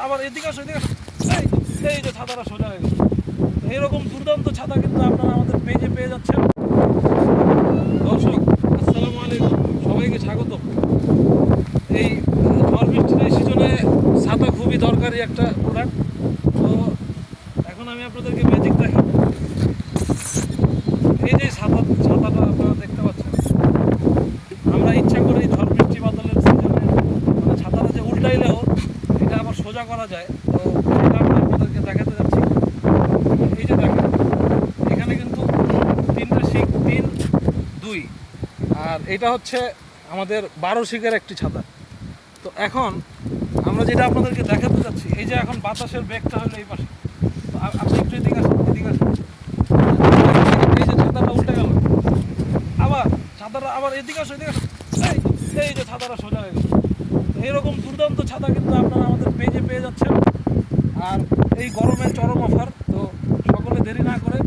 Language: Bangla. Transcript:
আবার এদিকে আসো, এদিকে আসো। এই এই যে ছাতাটা সোজা হয়ে গেল। এইরকম দুর্দান্ত ছাতা কিন্তু আপনারা আমাদের পেজে পেয়ে যাচ্ছেন। দর্শক আসসালামু আলাইকুম, সবাইকে স্বাগত। এই ঝড় বৃষ্টির এই সিজনে ছাতা খুবই দরকারি একটা প্রোডাক্ট। তো এখন আমি আপনাদেরকে ম্যাজিক দেখাবো। এই যে ছাতাটা আপনারা দেখতে পাচ্ছেন, আমরা ইচ্ছা করে এই ঝড় বৃষ্টি বাদলের সিজনে মানে ছাতাটা যে উল্টাইলেও এটা আবার সোজা করা যায়। তো সেটা আমরা আপনাদেরকে দেখাতে যাচ্ছি। এই যে দেখেন, এখানে কিন্তু 3টে শিক, 3, 2, আর এটা হচ্ছে আমাদের 12 শিকের একটি ছাতা। তো এখন আমরা যেটা আপনাদেরকে দেখাতে যাচ্ছি, এই যে এখন বাতাসের বেগটা হলো এই পাশে। তো আপনি একটু এদিকে আসুন, এদিকে আসুন। এই যে ছাতাটা উল্টে গেল, আবার ছাতাটা আবার এদিকে আসো, এদিকে আসো। এই যে ছাতাটা সোজা হয়ে গেল। এইরকম দুর্দান্ত ছাতা কিন্তু আপনারা আমাদের পেজে পেয়ে যাচ্ছেন। আর এই গরমে চরম অফার। তো সকলে দেরি না করে